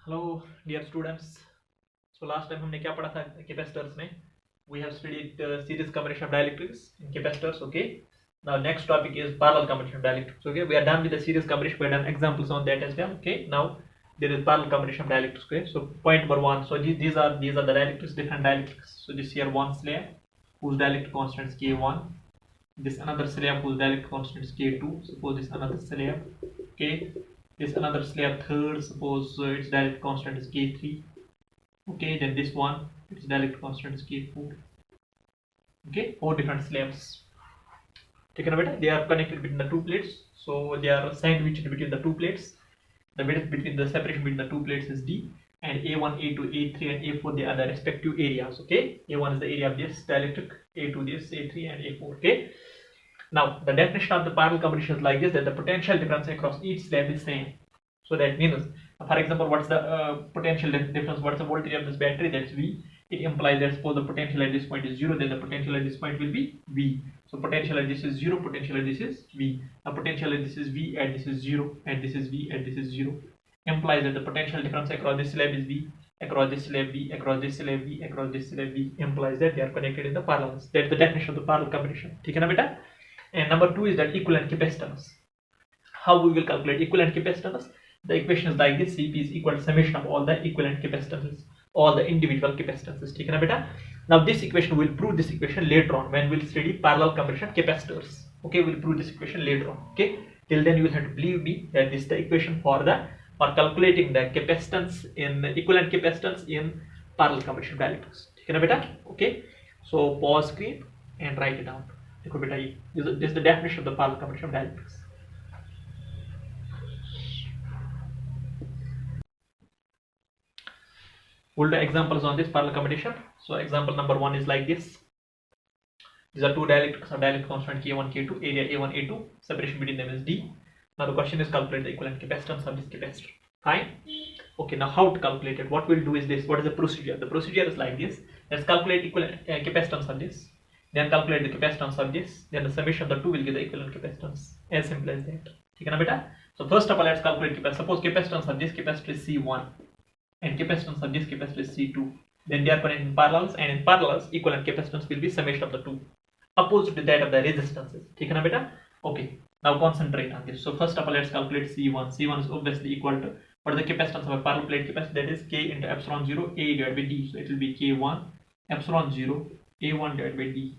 Hello dear students. So last time हमने क्या पढ़ा था कैपेसिटर्स में? We have studied series combination of dielectrics in capacitors. Okay. Now next topic is parallel combination of dielectrics. Okay. We are done with the series combination. We have done examples on that as well. Okay. Now there is parallel combination of dielectrics. Okay. So point number one. So these are the dielectrics, different dielectrics. So this here one slab whose dielectric constant is K1. This another slab whose dielectric constant is K2. Suppose this another slab. Okay. This another slab third. Suppose its dielectric constant is K3. Okay, then this one, its dielectric constant is K4. Okay, four different slabs. Taken away, they are connected between the two plates, so they are sandwiched between the two plates. The width between the separation between the two plates is D, and A1, A2, A3, and A4 they are the respective areas. Okay, A1 is the area of this dielectric, A2 this, A3, and A4. Okay. Now the definition of the parallel combination is like this: that the potential difference across each slab is same. So that means, for example, what's the potential difference? What's the voltage of this battery? That's V. It implies that suppose the potential at this point is 0, then the potential at this point will be V. So potential at this is 0, potential at this is V. The potential at this is V, at this is 0, and this is V, and this is 0. Implies that the potential difference across this slab is V, across this slab V, across this slab V, across this slab V. Implies that they are connected in the parallels. That's the definition of the parallel combination. Okay, na beta? And number 2 is that equivalent capacitance. How we will calculate equivalent capacitance? The equation is like this: Cp is equal to summation of all the equivalent capacitances, all the individual capacitances. Taken a beta. Now this equation, will prove this equation later on when we'll study parallel combination capacitors. Okay, we'll prove this equation later on. Okay, till then you will have to believe me that this is the equation for calculating the capacitance in equivalent capacitance in parallel combination dielectrics. Taken a beta. Okay, so pause screen and write it down. This is the definition of the parallel combination dielectrics. We'll do examples on this parallel combination. So example number 1 is like this. These are two dielectrics of dielectric constant K1, K2, area A1, A2, separation between them is D. Now the question is calculate the equivalent capacitance of this capacitor. Fine. Okay, now how to calculate it? What we'll do is this. What is the procedure? The procedure is like this. Let's calculate equivalent capacitance of this. Then calculate the capacitance of this. Then the summation of the two will give the equivalent capacitance. As simple as that. Okay, na beta? So first of all, let's calculate capacitance. Suppose capacitance of this capacitor is C1. And capacitance of this capacitor is C2. Then they are connected in parallels, and in parallels equivalent capacitance will be summation of the two, opposite to that of the resistances. Okay, na beta? Okay, now concentrate on this. So first of all, let's calculate C1. C1 is obviously equal to, what is the capacitance of a parallel plate capacitor? That is K into epsilon 0 A divided by D. So it will be K1 epsilon 0 A1 divided by D.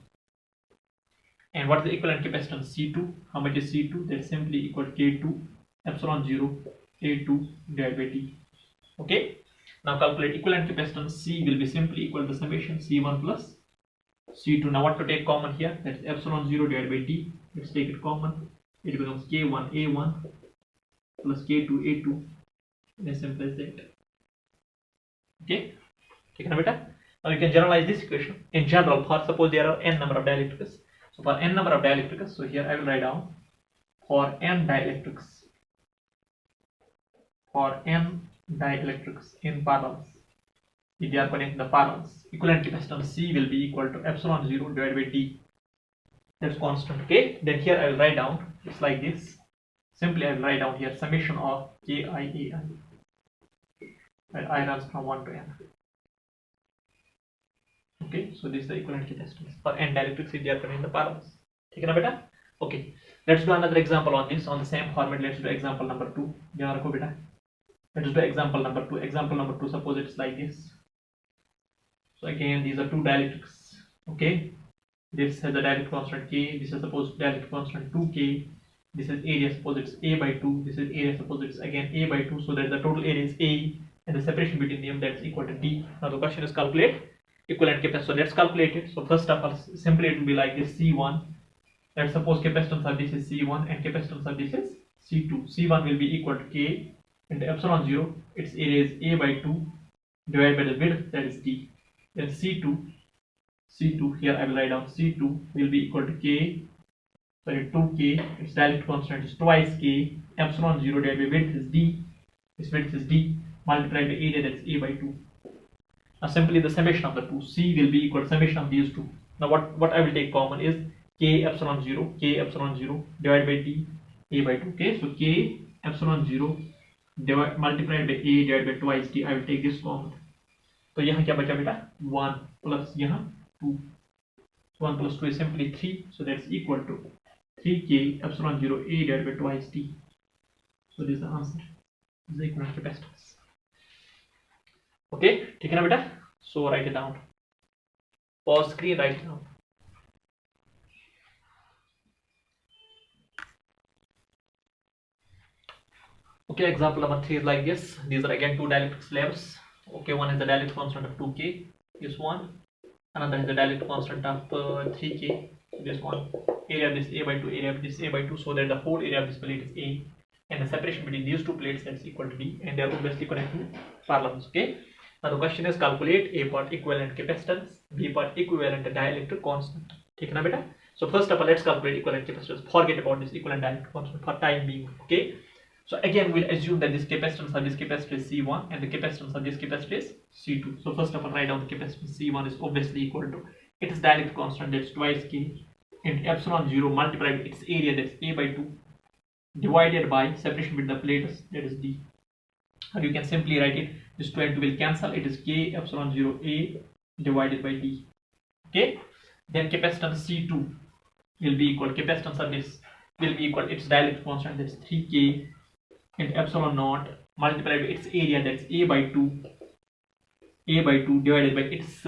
And what is the equivalent capacitance? C2. How much is C2? That is simply equal to K2 epsilon 0 A2 divided by D. Okay. Now calculate equivalent capacitance. C will be simply equal to the summation C1 plus C2. Now what to take common here? That is epsilon 0 divided by D. Let's take it common. It becomes K1 A1 plus K2 A2. As simple as that. Okay. Taken a beta. Now you can generalize this equation. In general, for suppose there are n number of dielectrics. So for n number of dielectrics, so here I will write down for n dielectrics. For n dielectrics in parallels, if they are connected in the parallels, equivalent capacitance C will be equal to epsilon 0 divided by D. That's constant. Okay, then here I will write down just like this. Simply I will write down here summation of KIAI, where I runs from 1 to n. Okay, so this is the equivalent capacitance for n dielectrics if they are connected in the parallels. Taken a beta? Okay, let's do another example on this on the same format. Let's do example number 2. Beta. Let's do example number 2. Example number 2, suppose it's like this. So again, these are two dielectrics. Okay, this has a dielectric constant K. This is suppose dielectric constant 2K. This is area, suppose it's A by 2. This is area, suppose it's again A by 2. So that the total area is A, and the separation between them, that's equal to D. Now the question is calculate equivalent capacitance. So let's calculate it. So first of all, simply it will be like this: C1. Let's suppose capacitance of this is C1 and capacitance of this is C2. C1 will be equal to K into epsilon 0, its area is A by 2 divided by the width, that is D. Then C2 here I will write down C2 will be equal to 2K, its dielectric constant is twice K, epsilon 0 divided by width is D, its width is D, multiplied by area, that is A by 2. Now simply the summation of the two, C will be equal to summation of these two. Now what I will take common is K epsilon 0 divided by D, A by 2. Okay, so K epsilon 0 multiplied by a divided by twice d. I will take this common. तो यहाँ क्या बचा बेटा 1 plus यहाँ 2. 1 plus 2 is simply 3, so that's equal to 3k epsilon 0 a divided by twice d. So this is the answer. This is the equivalent capacitance. Okay, ठीक है ना बेटा? So write it down. Pause screen, write it down. Okay, example number 3 is like this. These are again two dielectric slabs. Okay, one is the dielectric constant of 2k, this one. Another is the dielectric constant of 3k, this one. Area of this a by 2, area of this a by 2, so that the whole area of this plate is a, and the separation between these two plates is equal to d, and they are obviously connected parallels. Okay. Now the question is calculate a part equivalent capacitance, b part equivalent dielectric constant. ठीक है ना बेटा? So first of all, let's calculate equivalent capacitance. Forget about this equivalent dielectric constant for time being. Okay. So again, we'll assume that this capacitance of this capacitor is C1 and the capacitance of this capacitor is C2. So first of all, write down the capacitance C1 is obviously equal to its dielectric constant, that's twice k, and epsilon 0 multiplied by its area, that's a by 2, divided by separation between the plates, that is d. And you can simply write it, this 2 and 2 will cancel, it is k epsilon 0 a divided by d. Okay. Then capacitance C2 will be equal, capacitance of this will be equal its dielectric constant, that's 3k, and epsilon naught multiplied by its area, that's a by 2 divided by its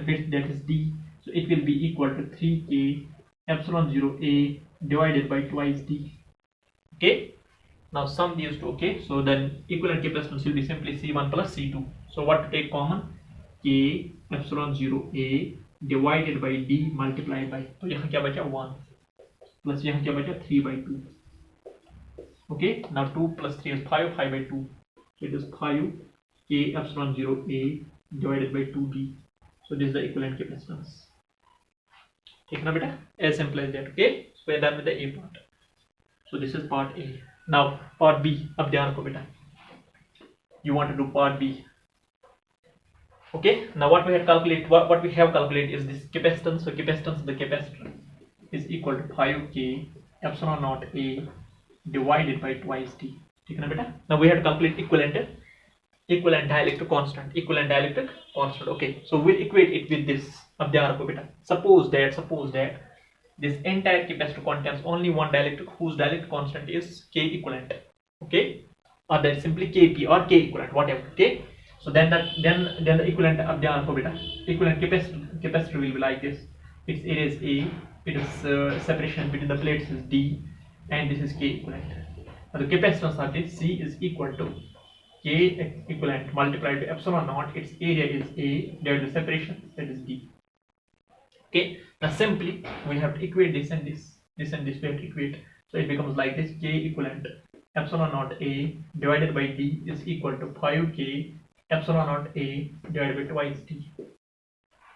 width, that is d. So it will be equal to 3k epsilon 0 a divided by twice d. Okay. Now sum these two. Okay. So then equivalent capacitance will be simply C1 plus C2. So what to take common? K epsilon 0 a divided by d multiplied by, तो यहाँ क्या बचा 1 plus यहाँ क्या बचा 3 by 2. Okay, now 2 plus 3 is 5, 5 by 2. So it is 5 k epsilon 0 a divided by 2d. So this is the equivalent capacitance. ठीक ना बेटा? As simple as that. Okay, so we are done with the A part. So this is part A. Now part B. अब ध्यान रखो बेटा. You want to do part B. Okay. Now what we have calculated is this capacitance. So capacitance of the capacitor is equal to 5k epsilon naught a divided by twice d. ठीक है ना बेटा? Now we have to calculate equivalent dielectric constant. Okay, so we'll equate it with this. अब ध्यान रखो बेटा. Suppose that this entire capacitor contains only one dielectric whose dielectric constant is k equivalent. Okay, or that is simply kp or k equivalent, whatever. Okay, so then the equivalent, अब ध्यान रखो बेटा, equivalent capacitor will be like this. Its area is a, it is separation between the plates is d, and this is k equivalent. Now the capacitance of this C is equal to k equivalent multiplied by epsilon naught, its area is a divided by separation, that is d. Okay, now simply we have to equate this and this we have to equate. So it becomes like this, k equivalent epsilon naught a divided by d is equal to 5k epsilon naught a divided by twice d.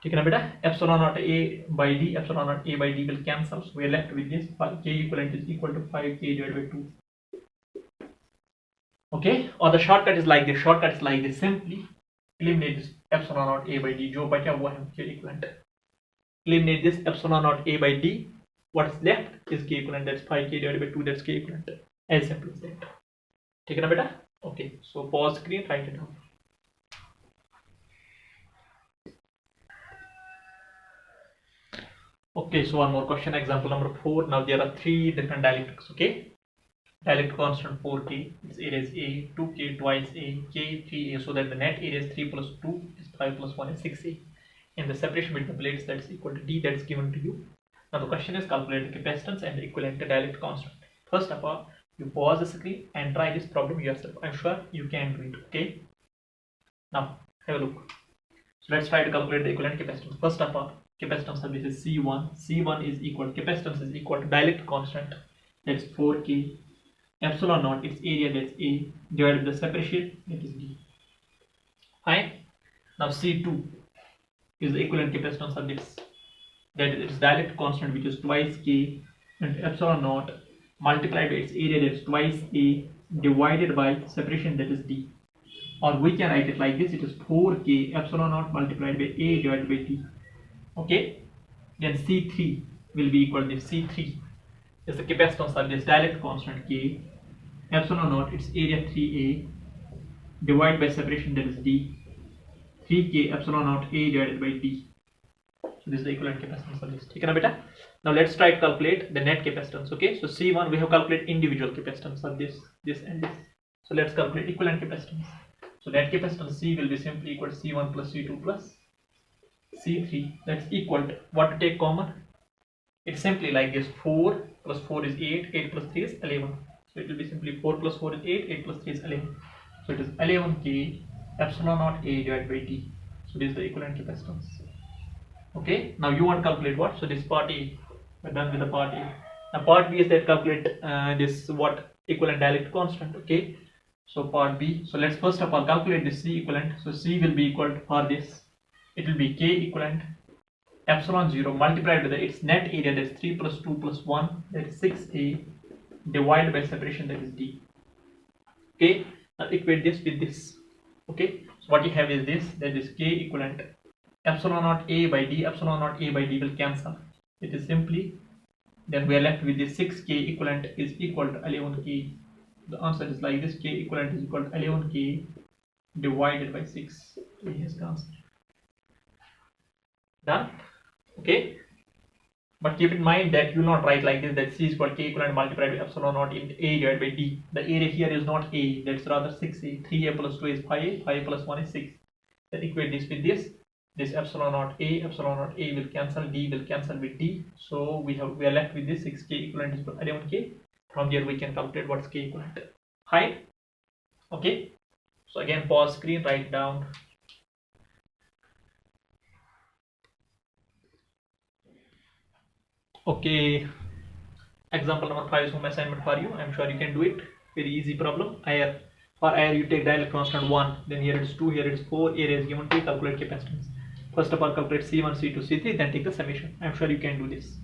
ठीक है ना बेटा? Epsilon naught a by d, epsilon naught a by d will cancel, so we are left with this, k equivalent is equal to 5k divided by 2. Okay, or the shortcut is like this, simply eliminate this epsilon naught a by d, जो बचा हुआ है k equivalent. Eliminate this epsilon naught a by d, what is left is k equivalent, that's 5k divided by 2, that's k equivalent. As simple as that. ठीक है ना बेटा? Okay, so pause screen, write it down. Okay, so one more question, example number 4. Now there are three different dielectrics. Okay, dielectric constant 4k, its area is a, 2k twice a, k 3a, so that the net area is 3 plus 2 is 5 plus 1 is 6a, and the separation between the plates, that is equal to d, that is given to you. Now the question is calculate the capacitance and the equivalent dielectric constant. First of all, you pause the screen and try this problem yourself. I'm sure you can do it. Okay, now have a look. So let's try to calculate the equivalent capacitance. First of all, capacitance of this is C1. C1 is equal, capacitance is equal to dielectric constant, that's 4k epsilon naught, its area, that's a, divided by the separation, that is d. Fine. Now C2 is the equivalent capacitance of this, that is its dielectric constant, which is twice k, and epsilon naught multiplied by its area, that's twice a, divided by separation, that is d. Or we can write it like this, it is 4k epsilon naught multiplied by a divided by d. Okay, then C3 will be equal to this. C3 is the capacitance of this dielectric constant k, epsilon naught, it's area 3a, divided by separation, that is d, 3k epsilon naught a divided by d. So this is the equivalent capacitance for this. Okay, na beta? Now let's try to calculate the net capacitance. Okay, so C1 we have calculated individual capacitance for this, this and this. So let's calculate equivalent capacitance. So net capacitance C will be simply equal to C1 plus C2 plus C3. That's equal to what to take common? It's simply like this: 4 plus 4 is 8, 8 plus 3 is 11. So it will be simply 4 plus 4 is 8, 8 plus 3 is 11. So it is 11k epsilon naught a divided by d. So this is the equivalent capacitance. Okay, now you want to calculate what? So this part A, we're done with the part A. Now part B is that calculate this what equivalent dielectric constant. Okay, so part B. So let's first of all calculate this C equivalent. So C will be equal to, for this, it will be K equivalent epsilon 0 multiplied with its net area, that is 3 plus 2 plus 1, that is 6a, divided by separation, that is d. Okay, now equate this with this. Okay, so what you have is this, that is K equivalent epsilon naught a by d. Epsilon naught a by d will cancel. It is simply, then we are left with this 6k equivalent is equal to 11k. The answer is like this: k equivalent is equal to 11k divided by 6. Here's the answer. Done. Okay, but keep in mind that you will not write like this, that C is equal to k equivalent multiplied by epsilon naught in a divided by d. The area here is not a, that's rather 6a. 3a plus 2 is 5a, 5a plus 1 is 6. Then equate this with this epsilon naught a will cancel, d will cancel with d. So we are left with this 6k equivalent is equal to 11k. From here we can calculate what's k equivalent. Height. Okay, so again pause screen, write down. Okay, example number 5 is home assignment for you. I'm sure you can do it. Very easy problem. For air you take dielectric constant 1, then here it is 2, here it is 4, area is given to you, calculate capacitance. First of all calculate C1, C2, C3, then take the summation. I'm sure you can do this.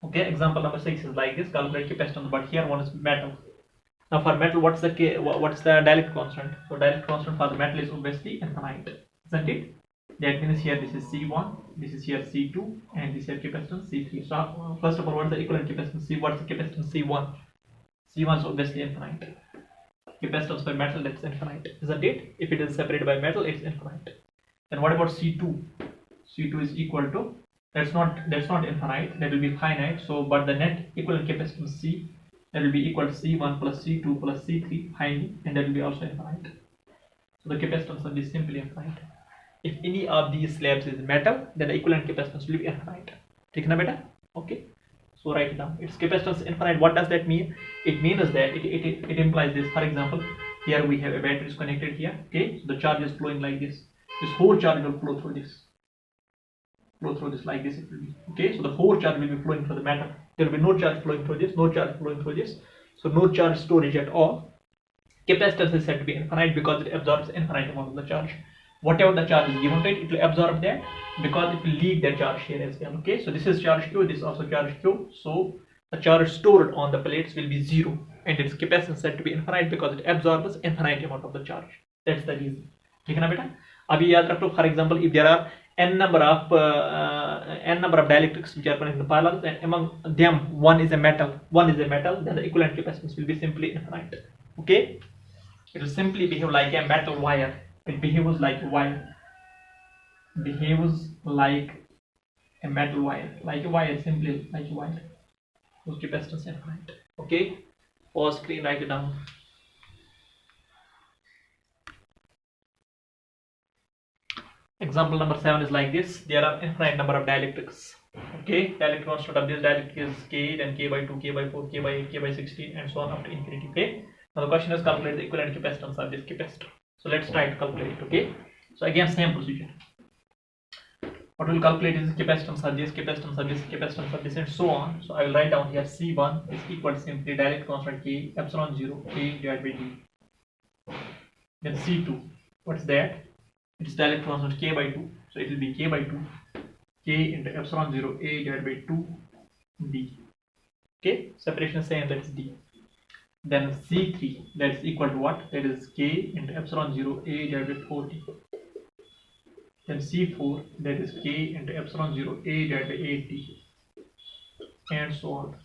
Okay, example number 6 is like this: calculate capacitance, but here one is metal. Now for metal, what's the dielectric constant? So dielectric constant for the metal is obviously infinite, isn't it? That means here this is C1, this is here C2, and this here capacitance C3. So first of all, what's the equivalent capacitance C? What's the capacitance C1? C1 is obviously infinite. Capacitance by metal, that's infinite, isn't it? If it is separated by metal, it's infinite. Then what about C2? C2 is equal to, that's not infinite, that will be finite. So but the net equivalent capacitance C, that will be equal to C1 plus C2 plus C3 finally, and that will be also infinite. So the capacitance will be simply infinite. If any of these slabs is metal, then the equivalent capacitance will be infinite. Take na beta? Okay, so write it down. Its capacitance infinite. What does that mean? It means that it implies this. For example, here we have a battery is connected here. Okay, so the charge is flowing like this. This whole charge will flow through this. Like this it will be. Okay, so the whole charge will be flowing through the metal. There will be no charge flowing through this, no charge flowing through this. So no charge storage at all. Capacitance is said to be infinite because it absorbs infinite amount of the charge. Whatever the charge is given to it, it will absorb that because it will leak the charge here as well. Okay, so this is charge Q, this is also charge Q. So the charge stored on the plates will be 0, and its capacitance is said to be infinite because it absorbs infinite amount of the charge. That's the reason. ठीक है ना बेटा? अभी याद रखो, for example, if there are n number of dielectrics which are connected in parallel, and among them one is a metal, then the equivalent capacitance will be simply infinite. Okay, it will simply behave like a metal wire. It behaves like a wire. Behaves like a metal wire, simply like a wire. Whose capacitance is infinite. Okay, pause screen, write it down. Example number 7 is like this: there are infinite number of dielectrics. Okay, dielectric constant of this dielectric is k, then k by 2, k by 4, k by 8, k by 16, and so on up to infinity. Okay, now the question is calculate the equivalent capacitance of this capacitor. So let's try to calculate it. Okay, so again same procedure. What we'll calculate is the capacitance of this, capacitance of this, capacitance of this, and so on. So I will write down here C1 is equal to simply dielectric constant k epsilon 0 a divided by d. Then C2, what's that? It is dielectric constant k by 2, so it will be k by 2 k into epsilon 0 a divided by 2 d. Okay, separation is same, that is d. Then C3, that is equal to what? That is k into epsilon 0 a divided by 4d. Then C4, that is k into epsilon 0 a divided by 8d, and so on.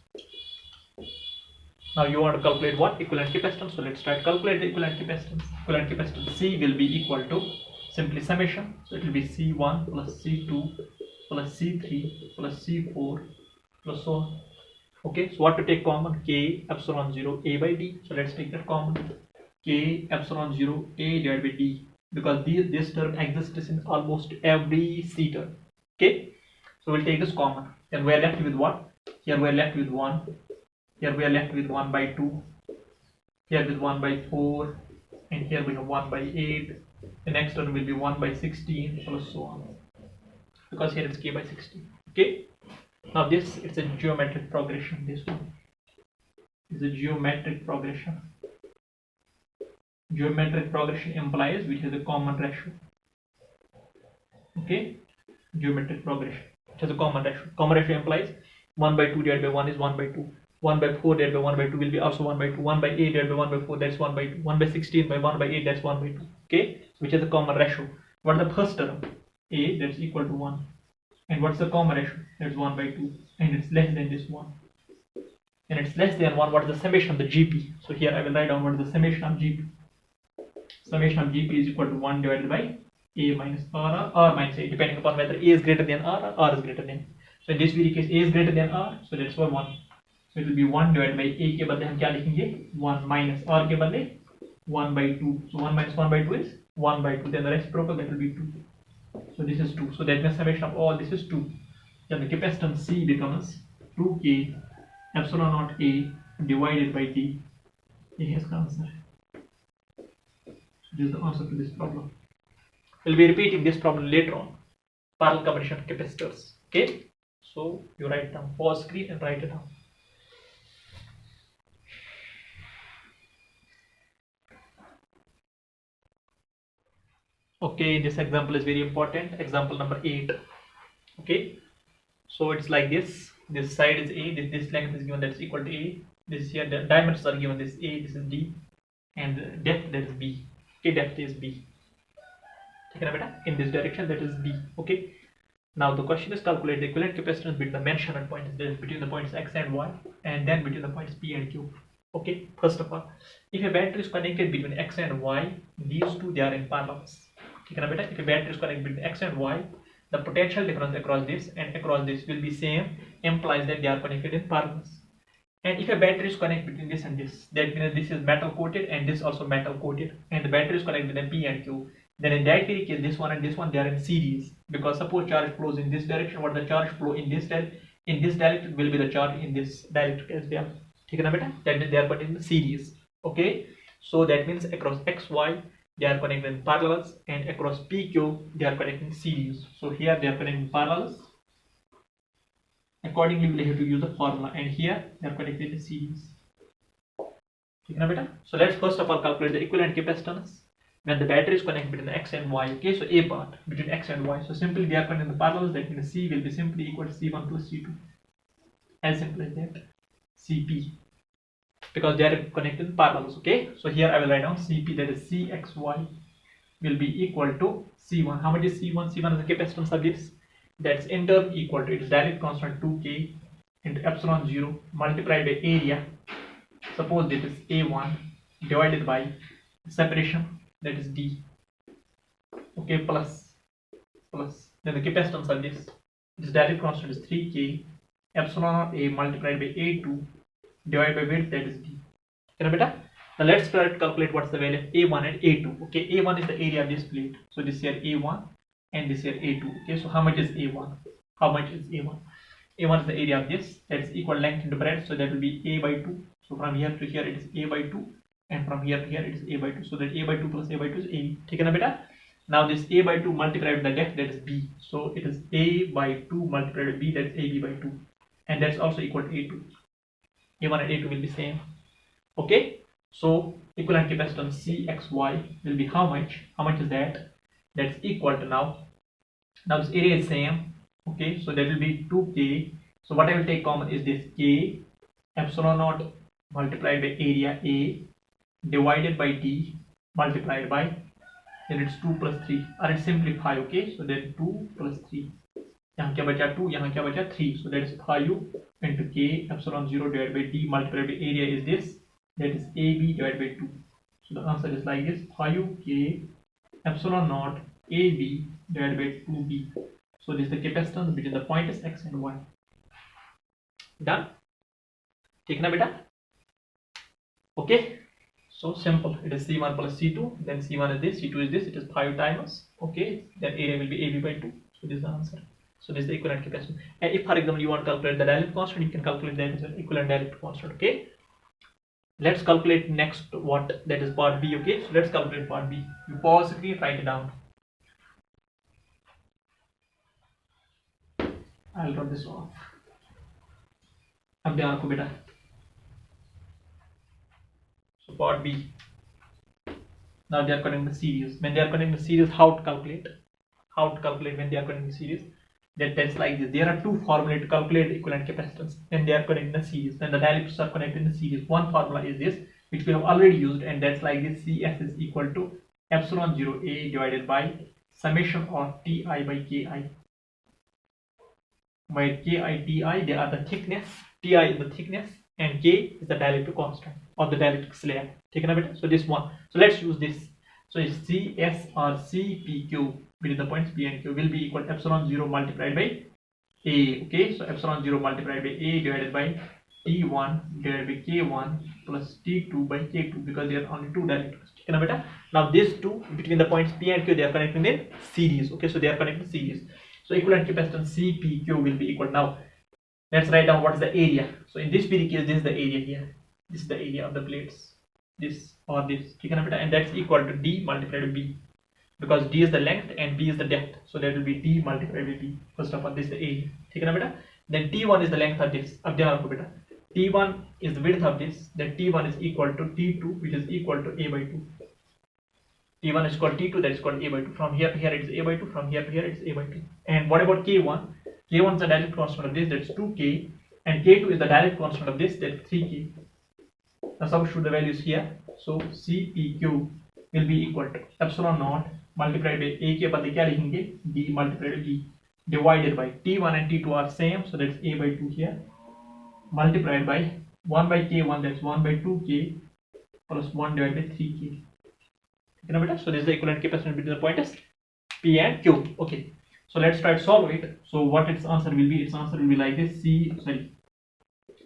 Now you want to calculate what? Equivalent capacitance. So let's try to calculate the equivalent capacitance. Equivalent capacitance C will be equal to simply summation. So it will be C1 plus C2 plus C3 plus C4 plus so on. Okay, so what to take common? K epsilon 0 A by D. So let's take that common. K epsilon 0 A divided by D, because this term exists in almost every C term. Okay, so we'll take this common. Then we are left with what? Here we are left with 1. Here we are left with 1 by 2. Here with 1 by 4. And here we have 1 by 8. The next term will be 1 by 16 plus so on. Because here it's K by 16. Okay. Now this, it's a geometric progression. This one is a geometric progression. Geometric progression implies which has a common ratio. Okay. Geometric progression. It has a common ratio. Common ratio implies 1 by 2 divided by 1 is 1 by 2. 1 by 4 divided by 1 by 2 will be also 1 by 2. 1 by 8 divided by 1 by 4, that's 1 by 2. 1 by 16 by 1 by 8, that's 1 by 2. Okay, so which is the common ratio? What is the first term? A, that's equal to 1. And what's the common ratio? That's 1 by 2. And it's less than this one. And it's less than 1. What is the summation of the GP? So here I will write down what is the summation of GP. Summation of GP is equal to 1 divided by A minus R or R minus A, depending upon whether A is greater than R or R is greater than. So in this very case, A is greater than R, so that's why 1. So it will be 1 divided by A के बदले हम क्या लिखेंगे? 1 minus R के बदले 1 by 2. So 1 minus 1 by 2 is 1 by 2. Then the reciprocal, that will be 2. So this is 2. So that means summation of all this is 2. Then the capacitance C becomes 2K epsilon naught A divided by D. Here's the answer. So this is the answer to this problem. We'll be repeating this problem later on. Parallel combination of capacitors. Okay. So you write down, pause screen and write it down. Okay, this example is very important. Example number 8. Okay, so it's like this. This side is A. This length is given, that's equal to A. This here the dimensions are given. This A, this is D, and the depth, that is B. Okay, depth is B. In this direction, that is B. Okay. Now the question is calculate the equivalent capacitance between the mentioned points, that is between the points X and Y, and then between the points P and Q. Okay. First of all, if a battery is connected between X and Y, these two, they are in parallels. If a battery is connected between X and Y, the potential difference across this and across this will be same, implies that they are connected in parallels. And if a battery is connected between this and this, that means this is metal coated and this also metal coated, and the battery is connected between P and Q, then in that very case, this one and this one, they are in series, because suppose charge flows in this direction, what the charge flow in this direction will be the charge in this direction as well. That means they are connected in series. Okay, so that means across X, Y, they are connected in parallels, and across PQ they are connected in series. So here they are connected in parallels. Accordingly, we have to use the formula, and here they are connected in series. So let's first of all calculate the equivalent capacitance when the battery is connected between X and Y. Okay, so A part between X and Y. So simply they are connected in the parallels. That means C will be simply equal to C1 plus C2. As simple as that. CP. Because they are connected in parallels. Okay, so here I will write down CP, that is CXY, will be equal to C1. How much is C1? C1 is the capacitance of this. That's in term equal to its direct constant 2K into epsilon 0 multiplied by area. Suppose this is A1 divided by separation, that is D. Okay, plus then the capacitance of this direct constant is 3K epsilon A multiplied by A2 divided by width, that is D. Now let's try to calculate what's the value of A1 and A2. Okay, A1 is the area of this plate. So this here A1 and this here A2. Okay, so how much is A1? How much is A1? A1 is the area of this. That's equal length into breadth. So that will be A by 2. So from here to here it is A by 2. And from here to here it is A by 2. So that A by 2 plus A by 2 is A. Now this A by 2 multiplied with the depth, that is B. So it is A by 2 multiplied with B, that is AB by 2. And that's also equal to A2. A1 and A2 will be same. Okay, so equivalent capacitance CXY will be how much? How much is that? That's equal to now this area is same. Okay, so that will be 2K. So what I will take common is this K epsilon naught multiplied by area A divided by D multiplied by, then it's 2 plus 3, or it's simply 5. Okay, so then 2 plus 3. यहाँ क्या बचा 2, यहाँ क्या बचा 3. So that is 5 into k epsilon 0 divided by d multiplied by area is this, that is AB divided by 2. So the answer is like this, 5k epsilon naught AB divided by 2b. So this is the capacitance between the points x and y. Done? ठीक ना बेटा? Okay. So simple. It is C1 plus C2. Then C1 is this, C2 is this. It is 5 times. Okay. Then area will be AB by 2. So this is the answer. So this is the equivalent capacitance. And if, for example, you want to calculate the dielectric constant, you can calculate that as an equivalent dielectric constant. Okay. Let's calculate next what, that is part B. Okay. So let's calculate part B. You pause the screen, write it down. I'll drop this off. अब ध्यान रखो बेटा. So part B. Now they are connecting the series. When they are connecting the series, how to calculate? How to calculate when they are connecting the series? That's like this. There are two formulae to calculate the equivalent capacitance when they are connecting the series. When the dielectrics are connected in the series, one formula is this, which we have already used, and that's like this: CS is equal to epsilon 0 A divided by summation of Ti by Ki. Where Ki, Ti, they are the thickness, Ti is the thickness, and K is the dielectric constant of the dielectric slab. Take a bit. So this one. So let's use this. So it's CS or CPQ between the points P and Q will be equal to epsilon 0 multiplied by A. Okay. So epsilon 0 multiplied by A divided by T1 divided by K1 plus T2 by K2, because there are only two dielectrics. Take a bit. Now these two between the points P and Q, they are connected in series. Okay. So they are connected in series. So equivalent capacitance CPQ will be equal. Now let's write down what is the area. So in this very case, this is the area here. This is the area of the plates. This or this. And that's equal to D multiplied by B. Because D is the length and B is the depth. So that will be D multiplied by B. First of all, this is the area. Then T1 is the length of this. T1 is the width of this. Then T1 is equal to T2, which is equal to A by 2. T1 is called T2, that is called A by 2. From here to here it is A by 2. From here to here it is A by 2. And what about K1? K1 is the direct constant of this, that's 2K. And K2 is the direct constant of this, that's 3K. Now substitute the values here. So CPQ will be equal to epsilon naught multiplied by A के बदले क्या लिखेंगे? D multiplied by B divided by T1 and T2 are same, so that's A by 2 here, multiplied by 1 by K1, that's 1 by 2K plus 1 divided by 3K. So this is the equivalent capacitance between the pointers P and Q. Okay. So let's try to solve it. So what its answer will be? Its answer will be like this.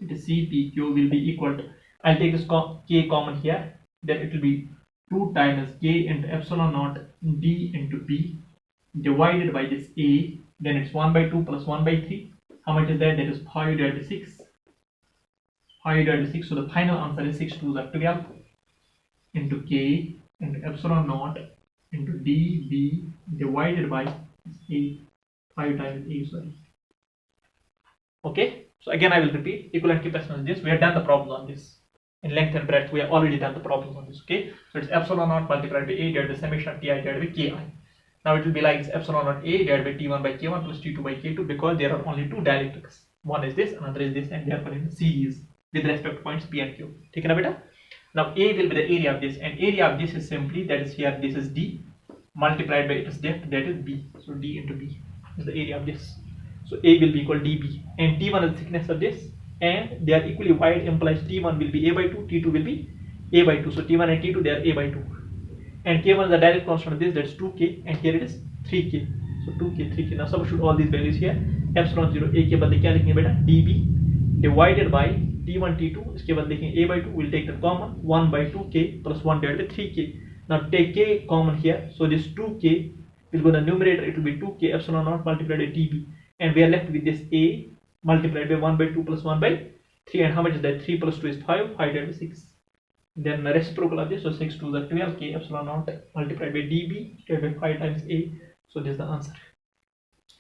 CPQ will be equal to, I'll take this K common here. Then it will be 2 times K into epsilon naught D into B divided by this A. Then it's 1 by 2 plus 1 by 3. How much is that? That is 5 divided by 6. 5 divided by 6. So the final answer is 6 2s are 12 into K into epsilon naught into dB divided by A, 5 times A, sorry. Okay, so again I will repeat, equivalent capacitance is this. We have done the problems on this in length and breadth. We have already done the problems on this. Okay, so it's epsilon naught multiplied by A divided by summation of Ti divided by Ki. Now it will be like this: epsilon naught A divided by T1 by K1 plus T2 by K2, because there are only two dielectrics. One is this, another is this, and they are in series with respect to points P and Q. Take it, beta. Now A will be the area of this, and area of this is simply, that is here, this is D multiplied by its depth, that is B. So D into B is the area of this. So A will be equal to dB, and T1 is the thickness of this, and they are equally wide, implies T1 will be A by 2, T2 will be A by 2. So T1 and T2, they are A by 2, and K1 is the direct constant of this, that's 2K, and here it is 3K. So 2K, 3K. Now substitute all these values here. Epsilon 0 A के बदले क्या लिखेंगे बेटा? dB divided by T1 T2, इसके बाद लिखेंगे A by 2, we'll take the common, 1 by 2K plus 1 divided by 3K. Now take K common here, so this 2K will go in the numerator, it will be 2K epsilon naught multiplied by dB, and we are left with this A multiplied by 1 by 2 plus 1 by 3, and how much is that? 3 plus 2 is 5, 5 divided by 6. Then the reciprocal of this, so 6 2 is 12, K epsilon naught multiplied by dB divided by 5 times A. So this is the answer.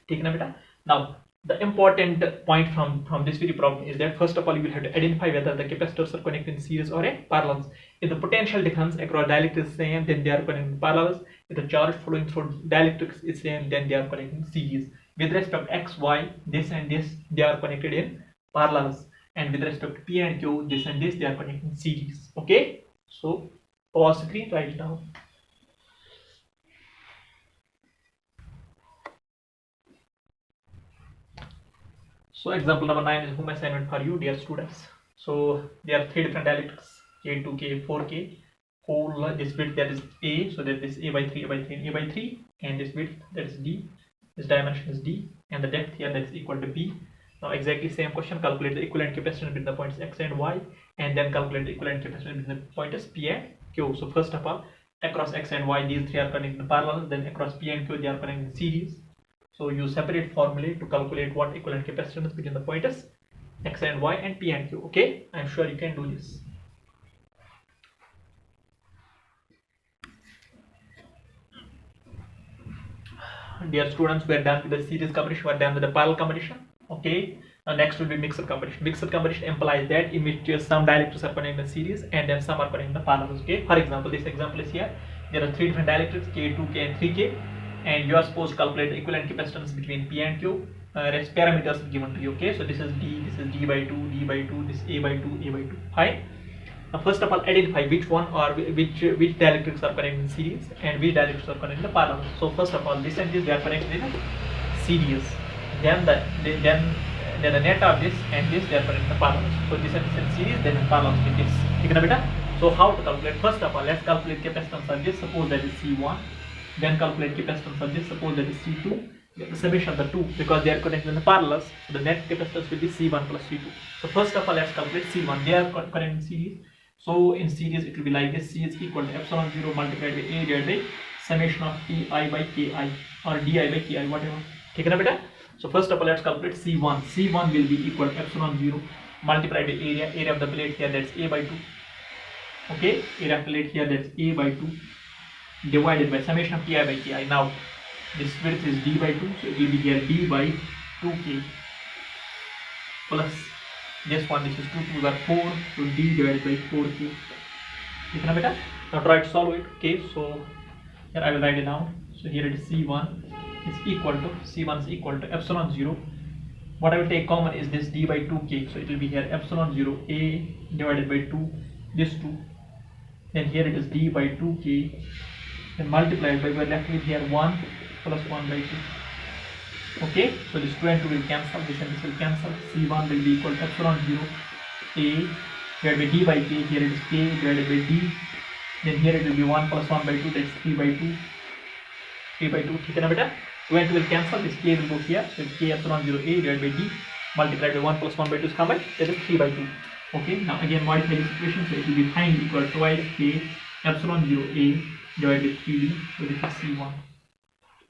Take it, beta. Now the important point from this very problem is that, first of all, you will have to identify whether the capacitors are connected in series or in parallels. If the potential difference across dielectrics is same, then they are connected in parallels. If the charge flowing through dielectrics is same, then they are connected in series. With respect to X, Y, this and this, they are connected in parallels, and with respect to P and Q, this and this, they are connected in series. Okay, so pause screen, write it down. So example number 9 is home assignment for you, dear students. So there are three different dielectrics, K2, K4K. Whole this width that is A, so that is A by 3, A by 3, and A by 3, and this width that is D, this dimension is D, and the depth here that is equal to B. Now exactly same question, calculate the equivalent capacitance between the points X and Y, and then calculate the equivalent capacitance between the points P and Q. So first of all, across X and Y these three are connected in parallel, then across P and Q they are connected in series. So use separate formulae to calculate what equivalent capacitance between the pointers X and Y and P and Q. Okay, I'm sure you can do this. Dear students, we are done with the series combination, we are done with the parallel combination. Okay, now next will be mixed combination. Mixed combination implies that in which some dielectrics are connected in the series and then some are connected in the parallels. Okay, for example, this example is here. There are three different dielectrics, K2, K, and 3K, and you are supposed to calculate the equivalent capacitance between P and Q. Rest parameters given to you. Okay, so this is D by 2, D by 2, this A by 2, A by 2. Fine. Now first of all, identify which one or which dielectrics are connected in series and which dielectrics are connected in the parallel. So first of all, this and this they are connected in series. Then the net of this and this they are connected in the parallel. So this and this in series, then in parallel with this. ठीक है ना बेटा? So how to calculate? First of all, let's calculate capacitance of this. Suppose that is C1. Then calculate capacitance of this. Suppose that is C2. The summation of the two, because they are connected in the parallels, so the net capacitance will be C1 plus C2. So first of all, let's calculate C1. They are connected in series. So in series it will be like this: C is equal to epsilon 0 multiplied by A divided by summation of Ei by Ki or Di by Ki, whatever. ठीक है ना बेटा? So first of all, let's calculate C1. C1 will be equal to epsilon 0 multiplied by area of the plate here, that's A by 2. Okay, area of the plate here, that's A by 2 divided by summation of Ki by Ki. Now this width is D by 2, so it will be here D by 2K plus this one, this is 2 2s are 4, so D divided by 4K. Okay, beta? Now try to solve it. Okay, so here I will write it down. So here it is C1 is equal to epsilon 0. What I will take common is this D by 2K, so it will be here epsilon 0 A divided by 2, this 2. Then here it is D by 2K, then multiplied by, we are left with here 1 plus 1 by 2. Okay, so this 2 and 2 will cancel, this and this will cancel. C1 will be equal to epsilon 0 A divided by D by K, here it is K divided by D, then here it will be 1 plus 1 by 2, that's 3 by 2, 3 by 2, ठीक है ना बेटा? 2 and 2 will cancel, this K will go here, so it's K epsilon 0 A divided by D multiplied by 1 plus 1 by 2 is how much? That is 3 by 2. Okay, now again modify this equation, so it will be finally equal to twice K epsilon 0 A divided by 3D, so this is C1.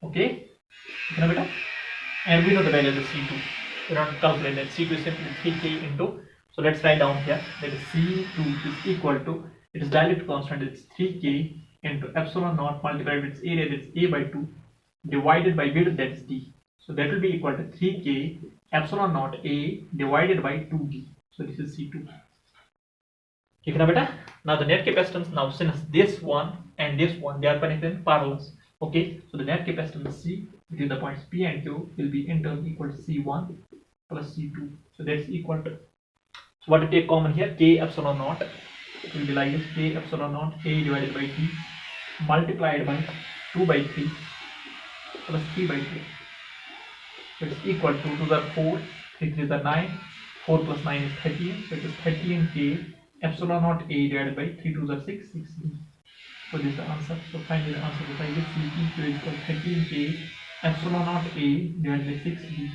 Okay, ठीक है ना बेटा? And we know the value of the C2. We don't calculate that. C2 is simply 3K into, so let's write down here that is C2 is equal to, it is dielectric constant, it's 3K into epsilon naught multiplied with its area, that's A by 2, divided by width, that is D. So that will be equal to 3K epsilon naught A divided by 2D. So this is C2. Okay, beta? Now the net capacitance, now since this one and this one they are connected in parallels. Okay, so the net capacitance C between the points P and Q will be in turn equal to C1 plus C2. So that's equal to, so what to take common here, K epsilon naught, it will be like this, K epsilon naught A divided by T multiplied by 2 by 3 plus 3 by 2. So it's equal to 2 are 4, 3 3 are 9, 4 plus 9 is 13, so it is 13 K epsilon naught A divided by 3 2 are 6, 6 D. So this is the answer. So finally the answer is like this, C is equal to 13K epsilon naught A divided by 6D.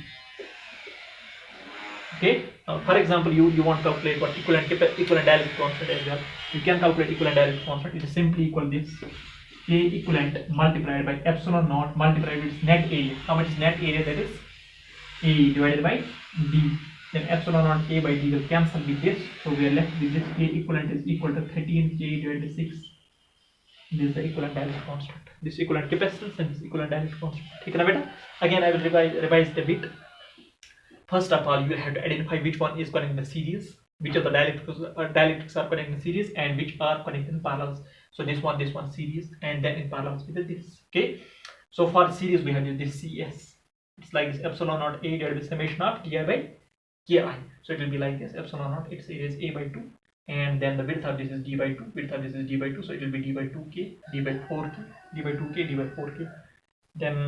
Okay, for example, you want to calculate what equivalent dielectric constant as well. You can calculate equivalent dielectric constant. It is simply equal this K equivalent multiplied by epsilon naught multiplied with its net area. How much is net area? That is A divided by D. Then epsilon naught K by D will cancel with this. So we are left with this K equivalent is equal to 13K divided by 6. This is the equivalent dielectric constant. This equivalent capacitance and this equivalent dielectric constant. ठीक है ना बेटा? Again, I will revise the bit. First of all, you have to identify which one is connected in the series, which of the dielectrics are connected in series, and which are connected in parallels. So this one series, and then in parallels with this. Okay. So for series, we have this CS. It's like this epsilon naught A divided by summation of Di by Ki. So it will be like this epsilon naught. Its area is A by 2. And then the width of this is D by 2, width of this is D by 2, so it will be D by 2K, D by 4K, D by 2K, D by 4K. Then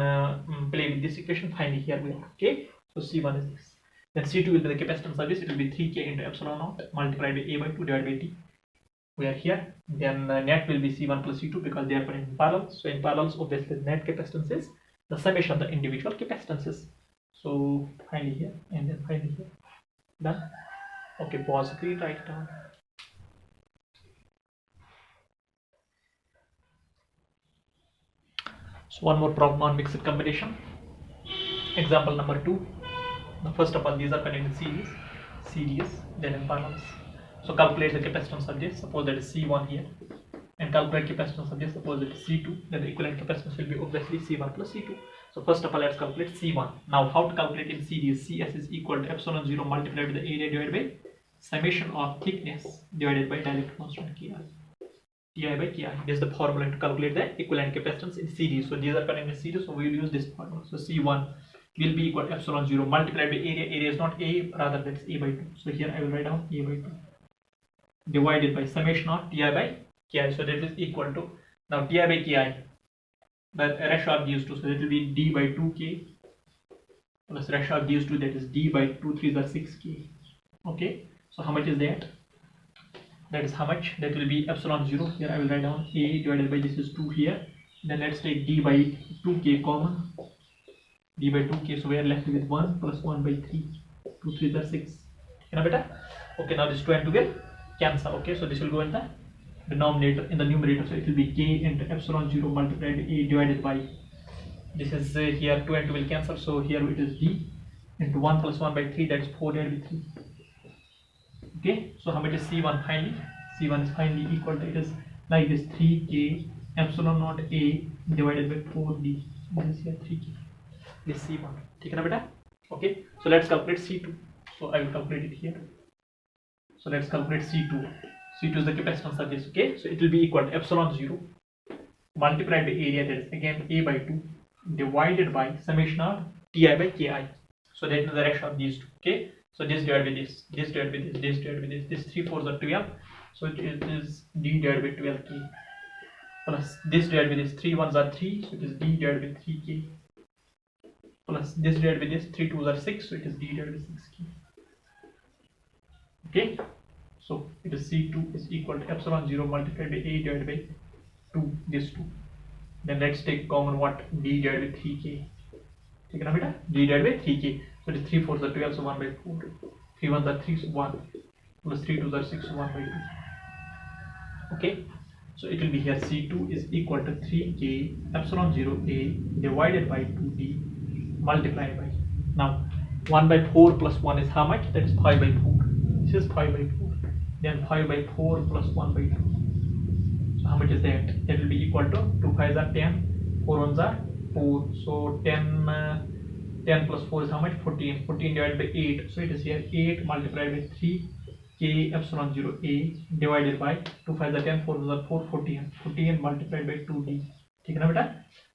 play with this equation, finally here we are. Okay, so C1 is this. Then C2 will be the capacitance of this. It will be 3K into epsilon naught multiplied by A by 2 divided by T. We are here. Then net will be C1 plus C2 because they are in parallel. So in parallel, obviously the net capacitance is the summation of the individual capacitances. So finally here and then finally here. Done. Okay, pause screen, write it down. So one more problem on mixed combination. Example number 2. Now first of all, these are connected in series, then in parallel. So calculate the capacitance of this. Suppose that is C1 here, and calculate capacitance of this. Suppose that is C2. Then the equivalent capacitance will be obviously C1 plus C2. So first of all, let's calculate C1. Now how to calculate in series? CS is equal to epsilon 0 multiplied with the area divided by summation of thickness divided by dielectric constant Ki. Ti by Ki. This is the formula to calculate the equivalent capacitance in series. So these are connected in series, so we will use this formula. So C1 will be equal to epsilon 0 multiplied by area. Area is not A, rather that is A by 2. So here I will write down A by 2 divided by summation of Ti by Ki. So that is equal to, now Ti by Ki, the ratio of these two, so that will be D by 2K plus ratio of these two, that is D by 2 3s are 6K. Okay, so how much is that? That is how much? That will be epsilon 0. Here I will write down A divided by, this is 2 here. Then let's take D by 2K common. D by 2K, so we are left with 1 plus 1 by 3. 2 3s are 6. Okay, now this 2 and 2 will cancel. Okay, so this will go in the denominator, in the numerator. So it will be K into epsilon 0 multiplied by A divided by, this is here 2 and 2 will cancel. So here it is D into 1 plus 1 by 3, that is 4 divided by 3. Okay, so how much is C1 finally? C1 is finally equal to, it is like this, 3K epsilon naught A divided by 4D. This is here 3K. This C1. Okay, so let's calculate C2. So I will calculate it here. So let's calculate C2. C2 is the capacitance of this. Okay, so it will be equal to epsilon 0 multiplied by area, that is again A by 2 divided by summation of Ti by Ki. So that is the ratio of these two. Okay, so this divided by this, this divided by this, this divided by this 3 4s are 12. So it is D divided by 12K plus this divided by this 3 1s are 3, so it is D divided by 3K plus this divided by this 3 2s are 6, so it is D divided by 6K. Okay, so it is C2 is equal to epsilon 0 multiplied by A divided by 2, this 2. Then let's take common what? D divided by 3K. D divided by 3K. So it is 3 4s are 12, so 1 by 4. 3 1s are 3, so 1 plus 3 2s are 6, so 1 by 2. Okay, so it will be here C2 is equal to 3K epsilon 0 A divided by 2D multiplied by, now 1 by 4 plus 1 is how much? That is 5 by 4. This is 5 by 4. Then 5 by 4 plus 1 by 2. So how much is that? That will be equal to 2 5s are 10, 4 1s are 4. So 10 plus 4 is how much? 14. 14 divided by 8. So it is here 8 multiplied by 3K epsilon 0 A divided by 2 5s are 10, 4 1s are 4, 14. 14 multiplied by 2D.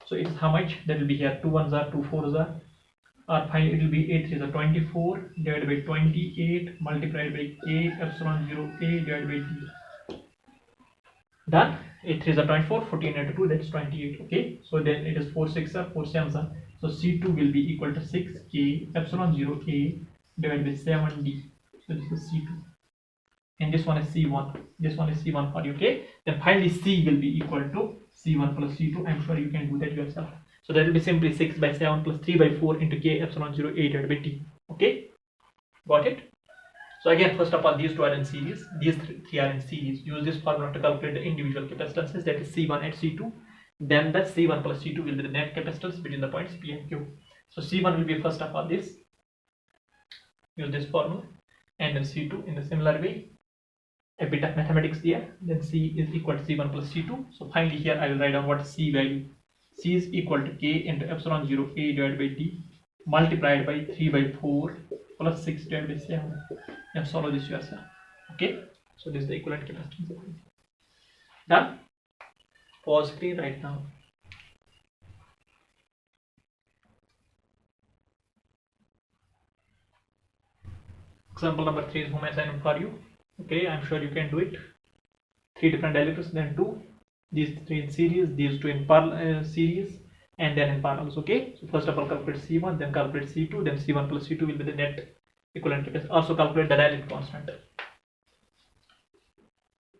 So it is how much? That will be here 2 1s are 2 4s are 5. It will be 8 3s are 24 divided by 28 multiplied by K epsilon 0 A divided by D. Done. 8 3s are 24, 14 into 2, that's 28. Okay, so then it is 4 6 are 4 7s are, so C2 will be equal to 6K epsilon 0 A divided by 7D. So this is C2 and this one is C1. This one is C1 for you. Okay, then finally C will be equal to C1 plus C2. I'm sure you can do that yourself. So that will be simply 6 by 7 plus 3 by 4 into K epsilon 0 A divided by T. Okay, got it? So again, first of all, these two are in series, these three are in series. Use this formula to calculate the individual capacitances, that is C1 and C2. Then the C1 plus C2 will be the net capacitance between the points P and Q. So C1 will be first of all this, use this formula, and then C2 in the similar way. A bit of mathematics there. Then C is equal to C1 plus C2. So finally here I will write down what is C value. C is equal to K into epsilon 0 A divided by D multiplied by 3 by 4 plus 6 divided by 7. And solve this yourself. Okay, so this is the equivalent capacitance. Done. Pause screen right now. Example number 3 is home assignment for you. Okay, I'm sure you can do it. 3 different dielectrics, then 2. These 3 in series, these 2 in parallel series, and then in parallels. Okay, so first of all calculate C1, then calculate C2, then C1 plus C2 will be the net equivalent capacitance. Also calculate the dielectric constant.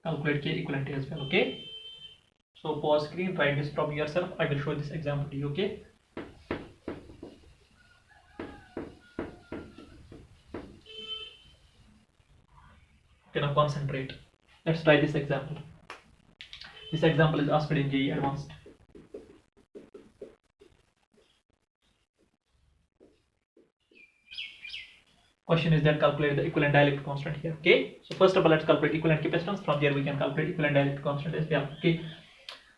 Calculate K equivalent as well. Okay. So pause screen, write this problem yourself. I will show this example to you. Okay. Okay, now concentrate. Let's try this example. This example is asked in JEE Advanced. Question is that calculate the equivalent dielectric constant here. Okay. So first of all, let's calculate equivalent capacitance. From there we can calculate equivalent dielectric constant as well. Okay.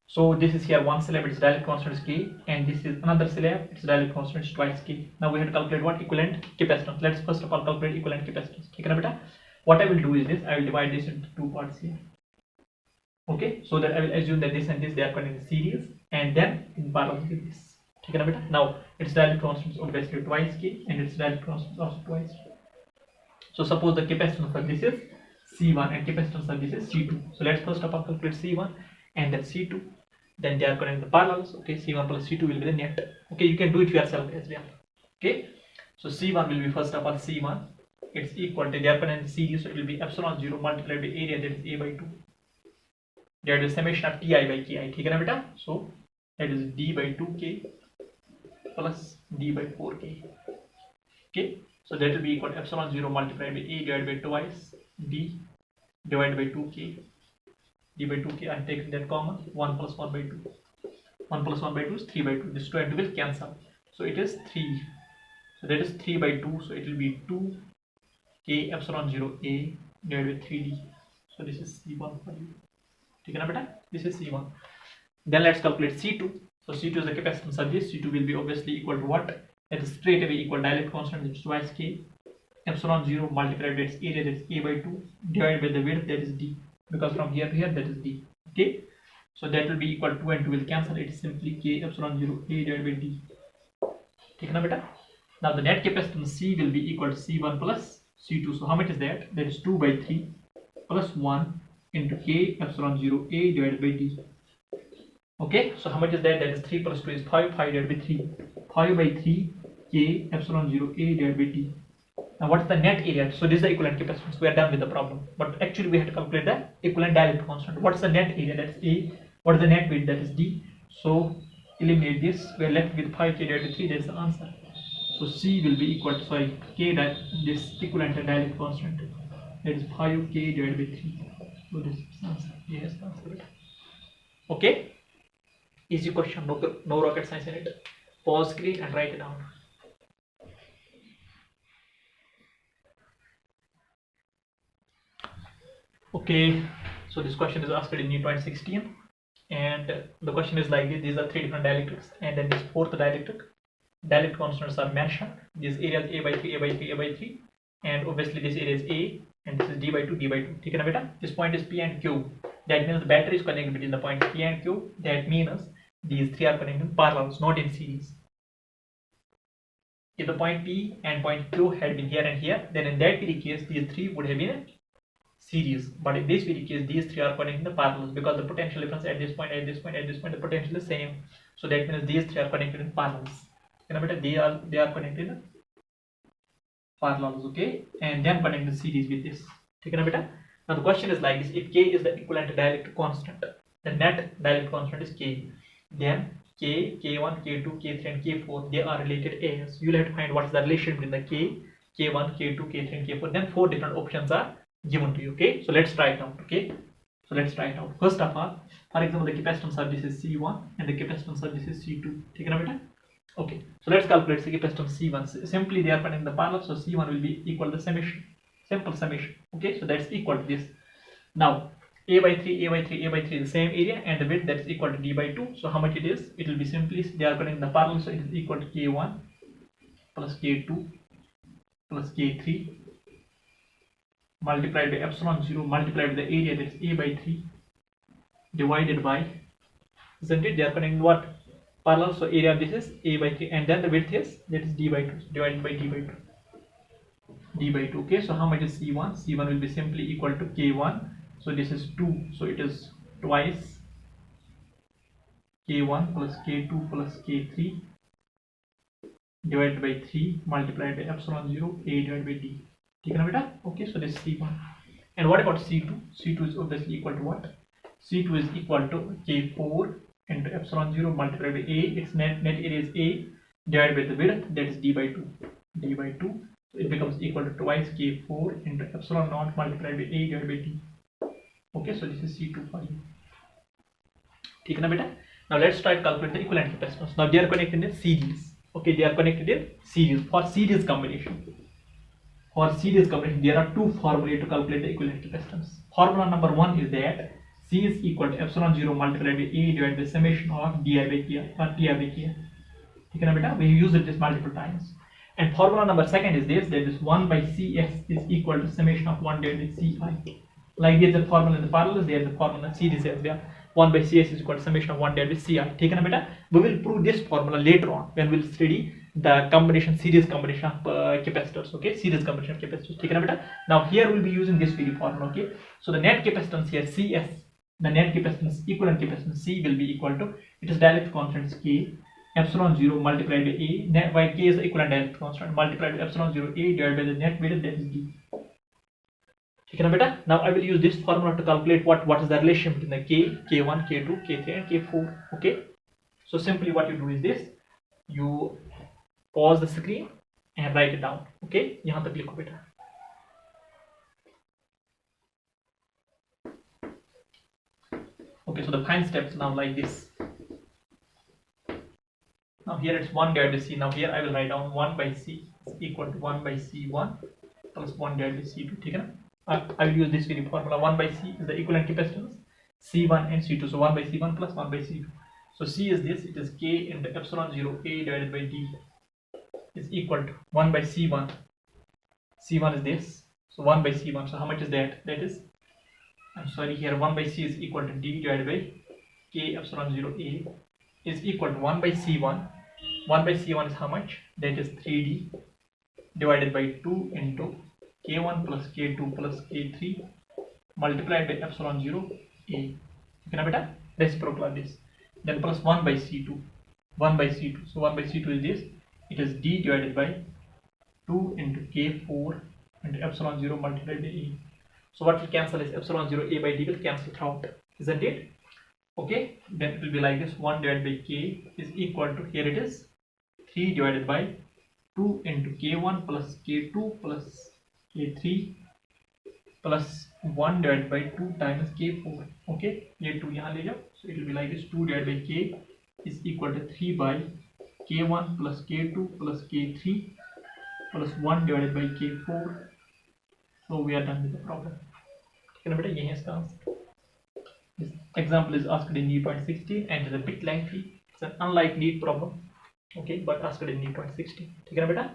So this is here one slab, its dielectric constant is K, and this is another slab, its dielectric constant is twice K. Now we have to calculate what equivalent capacitance. Let's first of all calculate equivalent capacitance. Okay, what I will do is this, I will divide this into two parts here. Okay, so that I will assume that this and this they are connected in series and then in parallel with this. Okay, now its dielectric constant is obviously twice K and its dielectric constant is also twice. So suppose the capacitance of this is C1 and capacitance of this is C2. So let's first of all calculate C1 and then C2. Then they are connected in the parallels. Okay, C1 plus C2 will be the net. Okay, you can do it yourself as well. Okay, so C1 will be first of all C1. It's equal to, they are connected in series, so it will be epsilon 0 multiplied by area, that is A by 2. That is summation of Ti by Ki. Okay, so that is D by 2K plus D by 4K. Okay, so that will be equal to epsilon 0 multiplied by A divided by twice D divided by 2K. D by 2K, I am taking that common. 1 plus 1 by 2. 1 plus 1 by 2 is 3 by 2. This 2 and 2 will cancel. So it is 3. So that is 3 by 2. So it will be 2K epsilon 0 A divided by 3D. So this is C1 for you. Okay, this is C1. Then let's calculate C2. So C2 is the capacitance of this. C2 will be obviously equal to what? That is straight away equal dielectric constant, which is twice K. Epsilon 0 multiplied by its area, that is A by 2, divided by the width, that is D. Because from here to here, that is D. Okay, so that will be equal to 2 and 2 will cancel. It is simply K epsilon 0 A divided by D. Okay, now the net capacitance C will be equal to C1 plus C2. So how much is that? That is 2 by 3 plus 1 into K epsilon 0 A divided by D. Okay, so how much is that? That is 3 plus 2 is 5. 5 divided by 3. 5 by 3 K epsilon 0 A divided by D. Now what is the net area? So this is the equivalent capacitance. We are done with the problem. But actually we have to calculate the equivalent dielectric constant. What is the net area? That is A. What is the net width? That is D. So eliminate this. We are left with 5K divided by 3. That is the answer. So C will be equal to, sorry, K, that this equivalent dielectric constant. That is 5K divided by 3. So this is the answer. Yes, the answer. Okay. Easy question. No rocket science in it. Pause screen and write it down. Okay, so this question is asked in year 2016, and the question is like this. These are 3 different dielectrics, and then this 4th dielectric constants are mentioned. This area is A by 3, A by 3, A by 3, and obviously this area is A, and this is D by 2, D by 2. Okay, na beta? This point is P and Q. That means the battery is connected between the points P and Q. That means these 3 are connected in parallels, not in series. If the point P and point Q had been here and here, then in that very case, these 3 would have been series, but in this very case these 3 are connected in the parallels, because the potential difference at this point, at this point, at this point, the potential is same. So that means these 3 are connected in parallels. They are connected in parallels, okay, and then connected in series with this. Now the question is like this: if K is the equivalent dielectric constant, the net dielectric constant is K, then K, K1, K2, K3 and K4, they are related as. You will have to find what is the relation between the K, K1, K2, K3 and K4. Then 4 different options are given to you. Okay, so let's try it out. Okay, so let's try it out. First of all, for example, the capacitance of this is C1 and the capacitance of this is C2. Okay, so let's calculate the capacitance C1. Simply they are connected in the parallel, so C1 will be equal to the summation, simple summation. Okay, so that's equal to this. Now A by 3, A by 3, A by 3 is the same area, and the width that is equal to D by 2. So how much it is? It will be simply, they are connected in the parallel, so it is equal to K1 plus K2 plus K3 multiplied by epsilon 0 multiplied by the area, that is A by 3 divided by, isn't it? They are connected what? Parallel, so area of this is A by 3, and then the width is, that is D by 2 divided by D by 2. D by 2. Okay, so how much is C1? C1 will be simply equal to K1. So this is 2, so it is twice K1 plus K2 plus K3 divided by 3 multiplied by epsilon 0 A divided by D. ठीक है ना बेटा? Okay, so this is C1. And what about C2? C2 is obviously equal to what? C2 is equal to K4 into epsilon 0 multiplied by A. Its net area is A divided by the width, that is D by 2. D by 2. So it becomes equal to twice K4 into epsilon naught multiplied by A divided by D. Okay, so this is C2 for you. ठीक है ना बेटा? Now let's try to calculate the equivalent capacitance. Now they are connected in series. Okay, they are connected in series. For series combination, there are two formulae to calculate the equivalent capacitance. Formula number 1 is that C is equal to epsilon 0 multiplied by A divided by summation of di by k or Ti by k. ठीक है ना बेटा? We have used this multiple times. And formula number 2 is this, that is 1 by Cs is equal to summation of 1 divided by Ci. Like there is a formula in the parallels, there is a formula in series as well. 1 by Cs is equal to summation of 1 divided by Ci. ठीक है ना बेटा? We will prove this formula later on when we will study the combination, series combination of capacitors. Okay, series combination of capacitors. ठीक है ना बेटा? Now here we will be using this very formula. Okay, so the net capacitance here Cs, the net capacitance, equivalent capacitance C will be equal to, it is dielectric constant K, epsilon 0 multiplied by A, net by K is the equivalent dielectric constant, multiplied by epsilon 0 A divided by the net width, that is D. ठीक है ना बेटा? Now I will use this formula to calculate what is the relation between the K, K1, K2, K3 and K4. Okay, so simply what you do is this, you pause the screen and write it down. Okay, यहाँ तक लिखो बेटा. Okay, so the fine steps now like this. Now here it's 1 divided by C. Now here I will write down 1 by C is equal to 1 by C1 plus 1 divided by C2. ठीक है ना? I will use this very formula. 1 by C is the equivalent capacitance, C1 and C2. So 1 by C1 plus 1 by C2. So C is this, it is K into epsilon 0 A divided by D is equal to 1 by C1. C1 is this. So 1 by C1. So how much is that? That is, I'm sorry, here 1 by C is equal to D divided by K epsilon 0 A is equal to 1 by C1. 1 by C1 is how much? That is 3D divided by 2 into K1 plus K2 plus K3 multiplied by epsilon 0 A. Okay na beta? Reciprocal of this. Then plus 1 by C2. 1 by C2. So 1 by C2 is this. It is D divided by 2 into K4 into epsilon 0 multiplied by A. So what will cancel is epsilon 0 A by D will cancel throughout. Isn't it? Okay. Then it will be like this. 1 divided by K is equal to, here it is, 3 divided by 2 into K1 plus K2 plus K3 plus 1 divided by 2 times K4. Okay, ये 2 यहाँ ले जाओ. So it will be like this, 2 divided by K is equal to 3 by K1 plus K2 plus K3 plus 1 divided by K4. So we are done with the problem. ठीक है ना बेटा? ये है इसका answer. This example is asked in NEET 2016 and is a bit lengthy. It's an unlike NEET problem. Okay, but asked in NEET 2016. ठीक है ना बेटा?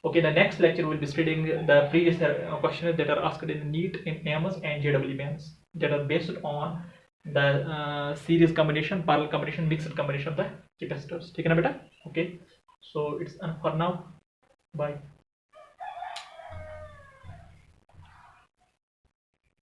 Okay, the next lecture will be studying the previous questions that are asked in NEET, in AMS and JEE bands that are based on the series combination, parallel combination, mixed combination of the capacitors. ठीक है ना बेटा? Okay, so it's for now. Bye.